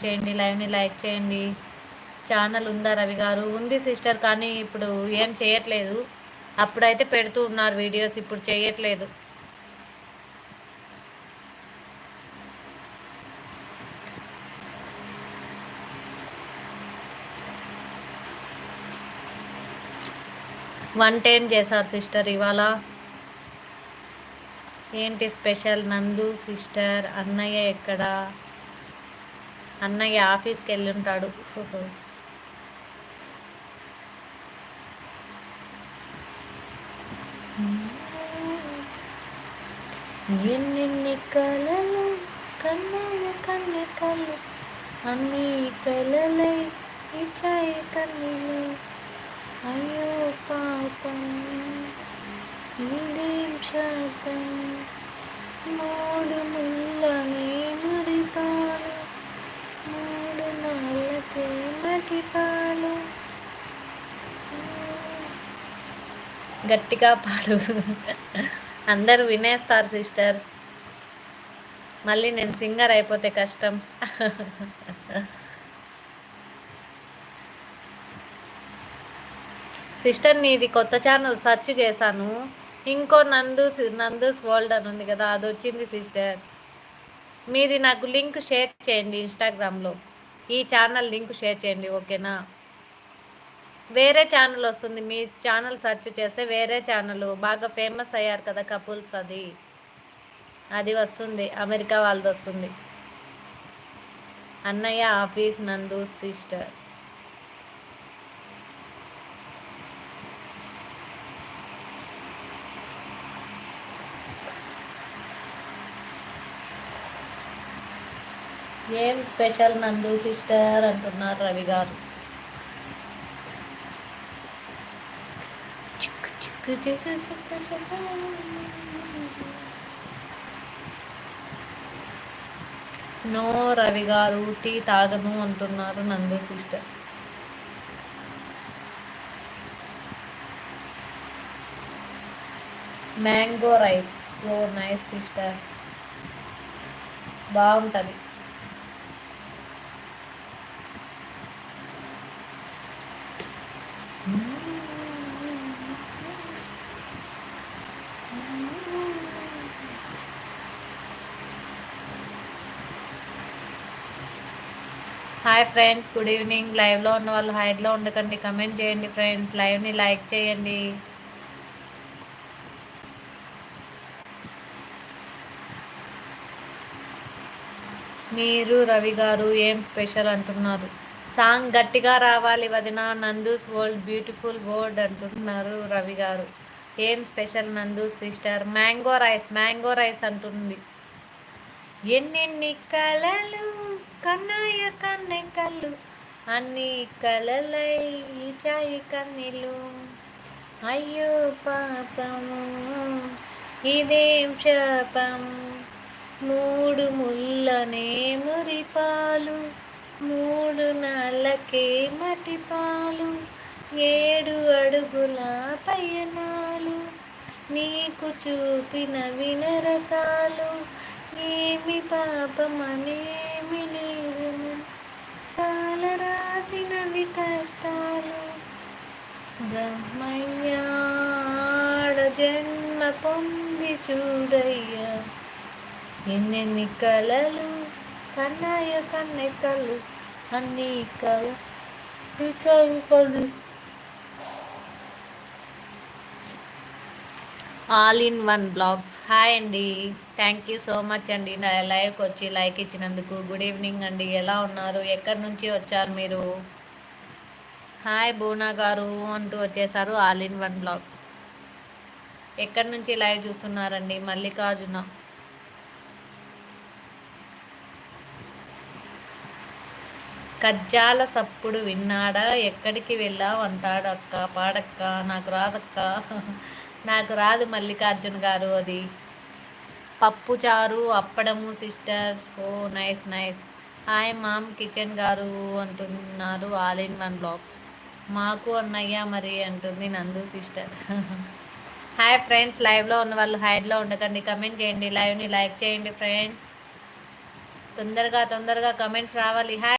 చేయండి, లైవ్ని లైక్ చేయండి. ఛానల్ ఉందా రవి గారు? ఉంది సిస్టర్, కానీ ఇప్పుడు ఏం చేయట్లేదు. అప్పుడైతే పెడుతూ ఉన్నారు వీడియోస్, ఇప్పుడు చేయట్లేదు. వంట ఏం చేశారు సిస్టర్ ఇవాళ? ఏంటి స్పెషల్? నందు సిస్టర్, అన్నయ్య ఎక్కడ? అన్నయ్య ఆఫీస్కి వెళ్ళి ఉంటాడు. ఎన్నెన్ని కలలు కన్నయ్య కన్నె కళ్ళు, అన్ని కలలై ఇచ్చాయి కన్నీళ్ళు. అయ్యో పాపం ఇదేం శాపం, మూడు ముళ్ళని మురిపాలు, మూడు నాళ్ళకే మటిపాలు. గట్టిగా పాడు, అందరూ వినేస్తారు సిస్టర్. మళ్ళీ నేను సింగర్ అయిపోతే కష్టం. సిస్టర్ నీది కొత్త ఛానల్ సెర్చ్ చేశాను, ఇంకో నందూస్ వరల్డ్ అని ఉంది కదా, అది వచ్చింది సిస్టర్. మీది నాకు లింక్ షేర్ చేయండి ఇన్స్టాగ్రామ్లో, ఈ ఛానల్ లింక్ షేర్ చేయండి, ఓకేనా? వేరే ఛానల్ వస్తుంది, మీ ఛానల్ సెర్చ్ చేస్తే వేరే ఛానల్ బాగా ఫేమస్ అయ్యారు కదా కపుల్స్, అది వస్తుంది, అమెరికా వాళ్ళది వస్తుంది. అన్నయ్య ఆఫీస్, నందు సిస్టర్. ఏం స్పెషల్ నందు సిస్టర్ అంటున్నారు రవి గారు. నో రవి గారు, టీ తాగను అంటున్నారు నందు సిస్టర్. మ్యాంగో రైస్, ఓ నైస్ సిస్టర్, బాగుంటుంది. Hi friends, good evening. లైవ్లో ఉన్న వాళ్ళు హైడ్లో ఉండకండి, కమెంట్ చేయండి ఫ్రెండ్స్, లైవ్ని లైక్ చేయండి. మీరు రవి గారు ఏం స్పెషల్ అంటున్నారు? సాంగ్ గట్టిగా రావాలి వదిన, నందూస్ వరల్డ్ బ్యూటిఫుల్ వర్డ్ అంటున్నారు రవి గారు. ఏం special Nandu's sister? Mango rice అంటుంది. ఎన్నెన్ని కలలు కన్నయ్య కన్నె కళ్ళు, అన్ని కలలై చాయి కన్నీళ్ళు. అయ్యో పాపము ఇదేం శాపం, మూడు ముళ్ళనే మురిపాలు, మూడు నాళ్ళకే మటిపాలు, 7 అడుగుల పయనాలు, నీకు చూపిన వినరకాలు, ఏమి పాపమనేమి నేరము, కాల రాసినవి కష్టాలు. బ్రహ్మయ్యాడ జన్మ పొంది చూడయ్యా, ఎన్నెన్ని కలలు కన్నయ్య కన్నె కళ్ళు, అన్ని కలు. All in one blogs. Hi అండి, థ్యాంక్ యూ సో మచ్ అండి నా లైవ్కి వచ్చి లైక్ ఇచ్చినందుకు. గుడ్ ఈవినింగ్ అండి, ఎలా ఉన్నారు? ఎక్కడి నుంచి వచ్చారు మీరు? హాయ్ బూనా గారు అంటూ వచ్చేసారు. All in one blogs. ఎక్కడి నుంచి లైవ్ చూస్తున్నారండి? మల్లికార్జున. కజ్జాల సప్పుడు విన్నాడా? ఎక్కడికి వెళ్ళావు అంటాడు అక్క, పాడక్క. నాకు రాదక్క, నాకు రాదు మల్లికార్జున గారు. అది పప్పు చారు అప్పడము sister. Oh nice nice. Hi mom kitchen గారు అంటున్నారు ఆల్ ఇన్ వన్ బ్లాగ్స్. మాకు అన్నయ్య మరి అంటుంది నందు సిస్టర్. హాయ్ ఫ్రెండ్స్, లైవ్లో ఉన్న వాళ్ళు హైడ్లో ఉండకండి, కమెంట్ చేయండి, లైవ్ని లైక్ చేయండి ఫ్రెండ్స్. తొందరగా కమెంట్స్ రావాలి. హాయ్